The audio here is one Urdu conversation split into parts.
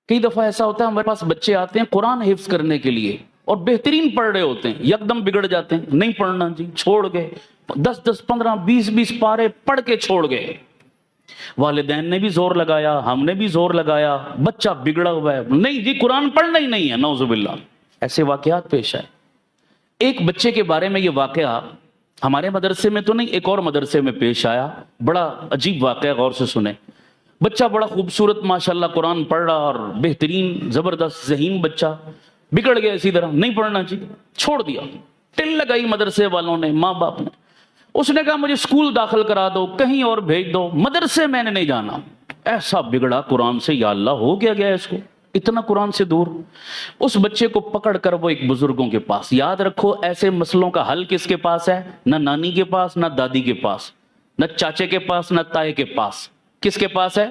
کئی دفعہ ایسا ہوتا ہے ہمارے پاس بچے آتے ہیں قرآن حفظ کرنے کے لیے اور بہترین پڑھ رہے ہوتے ہیں، یکدم بگڑ جاتے ہیں، نہیں پڑھنا جی، چھوڑ گئے، 10 15 20 پارے پڑھ کے چھوڑ گئے۔ والدین نے بھی زور لگایا، ہم نے بھی زور لگایا، بچہ بگڑا ہوا ہے، نہیں جی قرآن پڑھنا ہی نہیں ہے، نعوذ باللہ۔ ایسے واقعات پیش آئے۔ ایک بچے کے بارے میں یہ واقعہ ہمارے مدرسے میں تو نہیں، ایک اور مدرسے میں پیش آیا، بڑا عجیب واقعہ، غور سے سنیں۔ بچہ بڑا خوبصورت ماشاءاللہ قرآن پڑھ رہا اور بہترین زبردست ذہین بچہ، بگڑ گیا اسی طرح، نہیں پڑھنا جی، چھوڑ دیا۔ ٹل لگائی مدرسے والوں نے، ماں باپ نے، اس نے کہا مجھے اسکول داخل کرا دو، کہیں اور بھیج دو، مدرسے میں نے نہیں جانا۔ ایسا بگڑا قرآن سے، یا اللہ ہو گیا اس کو، اتنا قرآن سے دور۔ اس بچے کو پکڑ کر وہ ایک بزرگوں کے پاس، یاد رکھو ایسے مسئلوں کا حل کس کے پاس ہے؟ نہ نانی کے پاس، نہ دادی کے پاس، نہ چاچے کے پاس، نہ تائے کے پاس، کس کے پاس ہے؟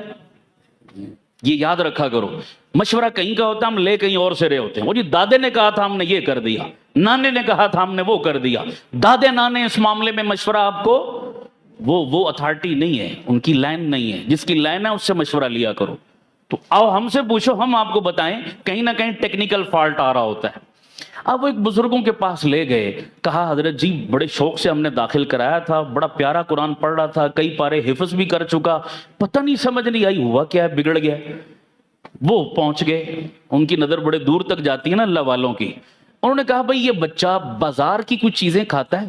یہ یاد رکھا کرو۔ مشورہ کہیں کا ہوتا ہے، ہم لے کہیں اور سے رہے ہوتے ہیں، وہ جی دادے نے کہا تھا ہم نے یہ کر دیا، نانے نے کہا تھا ہم نے وہ کر دیا۔ دادے نانے اس معاملے میں مشورہ آپ کو وہ اتھارٹی نہیں ہے، ان کی لائن نہیں ہے، جس کی لائن ہے اس سے مشورہ لیا کرو۔ تو آؤ ہم سے پوچھو، ہم آپ کو بتائیں، کہیں نہ کہیں ٹیکنیکل فالٹ آ رہا ہوتا ہے۔ اب وہ ایک بزرگوں کے پاس لے گئے، کہا حضرت جی بڑے شوق سے ہم نے داخل کرایا تھا، بڑا پیارا قرآن پڑھ رہا تھا، کئی پارے حفظ بھی کر چکا، پتہ نہیں سمجھ نہیں آئی ہوا کیا ہے، بگڑ گیا۔ وہ پہنچ گئے، ان کی نظر بڑے دور تک جاتی ہے نا اللہ والوں کی۔ انہوں نے کہا بھئی یہ بچہ بازار کی کچھ چیزیں کھاتا ہے؟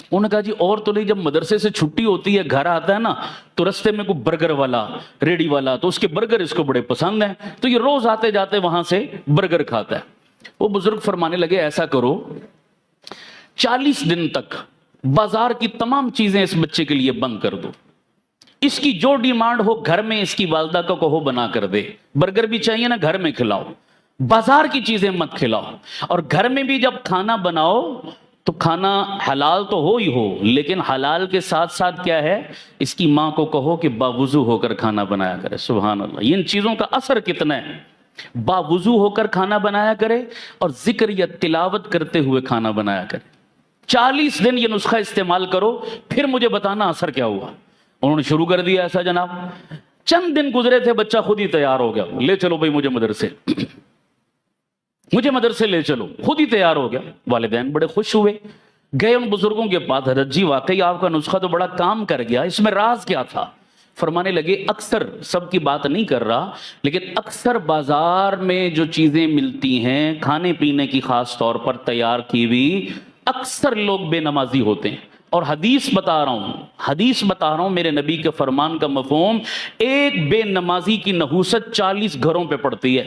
انہوں نے کہا جی اور تو نہیں، جب مدرسے سے چھٹی ہوتی ہے گھر آتا ہے نا تو رستے میں کوئی برگر والا، ریڑی والا، تو اس کے برگر اس کو بڑے پسند ہیں، تو یہ روز آتے جاتے وہاں سے برگر کھاتا ہے۔ وہ بزرگ فرمانے لگے ایسا کرو 40 دن تک بازار کی تمام چیزیں اس بچے کے لیے بند کر دو، اس کی جو ڈیمانڈ ہو گھر میں اس کی والدہ کو کہو بنا کر دے، برگر بھی چاہیے نا گھر میں کھلاؤ، بازار کی چیزیں مت کھلاؤ، اور گھر میں بھی جب کھانا بناؤ تو کھانا حلال تو ہو ہی ہو، لیکن حلال کے ساتھ ساتھ کیا ہے، اس کی ماں کو کہو کہ باوضو ہو کر کھانا بنایا کرے۔ سبحان اللہ، ان چیزوں کا اثر کتنا ہے، باوضو ہو کر کھانا بنایا کرے اور ذکر یا تلاوت کرتے ہوئے کھانا بنایا کرے۔ 40 دن یہ نسخہ استعمال کرو، پھر مجھے بتانا اثر کیا ہوا۔ انہوں نے شروع کر دیا ایسا جناب، چند دن گزرے تھے بچہ خود ہی تیار ہو گیا، لے چلو بھائی مجھے مدرسے لے چلو، خود ہی تیار ہو گیا۔ والدین بڑے خوش ہوئے، گئے ان بزرگوں کے پاس، حضرت جی واقعی آپ کا نسخہ تو بڑا کام کر گیا، اس میں راز کیا تھا؟ فرمانے لگے اکثر، سب کی بات نہیں کر رہا، لیکن اکثر بازار میں جو چیزیں ملتی ہیں کھانے پینے کی، خاص طور پر تیار کی ہوئی، اکثر لوگ بے نمازی ہوتے ہیں۔ اور حدیث بتا رہا ہوں میرے نبی کے فرمان کا مفہوم، ایک بے نمازی کی نحوست 40 گھروں پہ پڑتی ہے۔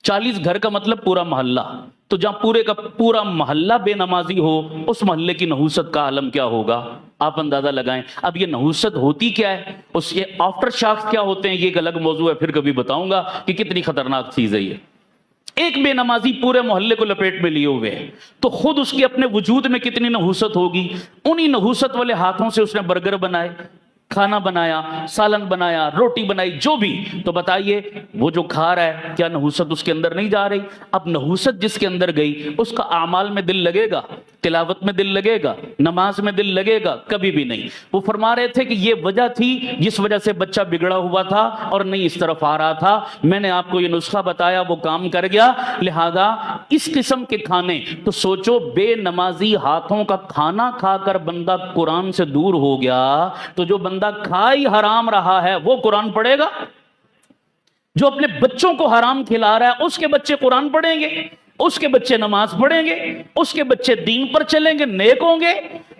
40 گھر کا مطلب پورا محلہ، تو جہاں پورے کا پورا محلہ بے نمازی ہو، اس محلے کی نحوست کا عالم کیا ہوگا، آپ اندازہ لگائیں۔ اب یہ نحوست ہوتی کیا ہے، اس کے آفٹر شاکس کیا ہوتے ہیں، یہ ایک الگ موضوع ہے، پھر کبھی بتاؤں گا کہ کتنی خطرناک چیز ہے یہ۔ ایک بے نمازی پورے محلے کو لپیٹ میں لیے ہوئے ہیں، تو خود اس کے اپنے وجود میں کتنی نحوست ہوگی۔ انہی نحوست والے ہاتھوں سے اس نے برگر بنائے، کھانا بنایا، سالن بنایا، روٹی بنائی، جو بھی، تو بتائیے وہ جو کھا رہا ہے کیا نحوست اس کے اندر نہیں جا رہی؟ اب نحوست جس کے اندر گئی اس کا اعمال میں دل لگے گا، تلاوت میں دل لگے گا، نماز میں دل لگے گا؟ کبھی بھی نہیں۔ وہ فرما رہے تھے کہ یہ وجہ تھی جس وجہ سے بچہ بگڑا ہوا تھا اور نہیں اس طرف آ رہا تھا، میں نے آپ کو یہ نسخہ بتایا، وہ کام کر گیا۔ لہذا اس قسم کے کھانے، تو سوچو بے نمازی ہاتھوں کا کھانا کھا کر بندہ قرآن سے دور ہو گیا، تو جو بندہ کھائی حرام رہا ہے وہ قرآن پڑھے گا؟ جو اپنے بچوں کو حرام کھلا رہا ہے اس کے بچے قرآن پڑھیں گے، اس کے بچے نماز پڑھیں گے، اس کے بچے دین پر چلیں گے، نیک ہوں گے؟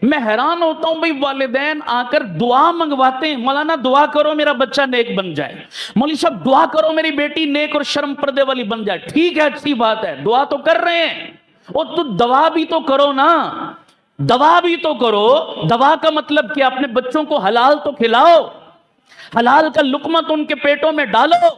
میں حیران ہوتا ہوں بھئی، والدین آ کر دعا منگواتے ہیں، مولانا دعا کرو میرا بچہ نیک بن جائے، مولوی صاحب دعا کرو میری بیٹی نیک اور شرم پردے والی بن جائے۔ ٹھیک ہے، اچھی بات ہے، دعا تو کر رہے ہیں، اور تو دعا بھی تو کرو نا، دوا بھی تو کرو۔ دوا کا مطلب کہ اپنے بچوں کو حلال تو کھلاؤ، حلال کا لقمہ تو ان کے پیٹوں میں ڈالو۔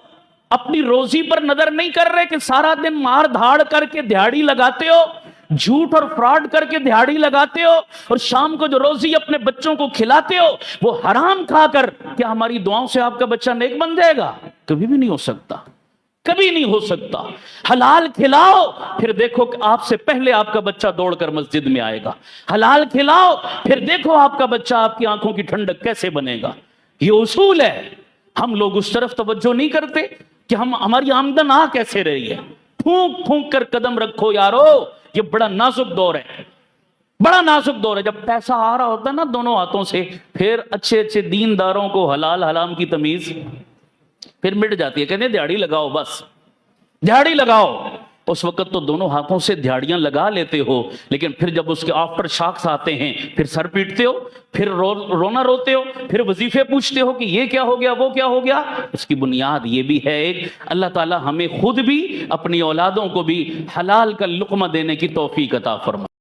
اپنی روزی پر نظر نہیں کر رہے کہ سارا دن مار دھاڑ کر کے دہاڑی لگاتے ہو، جھوٹ اور فراڈ کر کے دہاڑی لگاتے ہو، اور شام کو جو روزی اپنے بچوں کو کھلاتے ہو وہ حرام کھا کر، کیا ہماری دعاؤں سے آپ کا بچہ نیک بن جائے گا؟ کبھی بھی نہیں ہو سکتا، کبھی نہیں ہو سکتا۔ حلال کھلاؤ، پھر دیکھو کہ آپ سے پہلے آپ کا بچہ دوڑ کر مسجد میں آئے گا۔ حلال کھلاؤ، پھر دیکھو آپ کا بچہ آپ کی آنکھوں کی ٹھنڈک کیسے بنے گا۔ یہ اصول ہے۔ ہم لوگ اس طرف توجہ نہیں کرتے کہ ہماری آمدن آ کیسے رہی ہے. پھونک پھونک کر قدم رکھو یارو, یہ بڑا نازک دور ہے, بڑا نازک دور ہے. جب پیسہ آ رہا ہوتا ہے نا دونوں ہاتھوں سے, پھر اچھے اچھے دینداروں کو حلال حرام کی تمیز پھر مٹ جاتی ہے. کہتے ہیں دیہڑی لگاؤ, بس دیہڑی لگاؤ. اس وقت تو دونوں ہاتھوں سے دیہڑیاں لگا لیتے ہو, لیکن پھر جب اس کے آفٹر شاکس آتے ہیں پھر سر پیٹتے ہو, پھر رونا روتے ہو, پھر وظیفے پوچھتے ہو کہ یہ کیا ہو گیا, وہ کیا ہو گیا. اس کی بنیاد یہ بھی ہے ایک, اللہ تعالی ہمیں خود بھی اپنی اولادوں کو بھی حلال کا لقمہ دینے کی توفیق عطا فرمائے.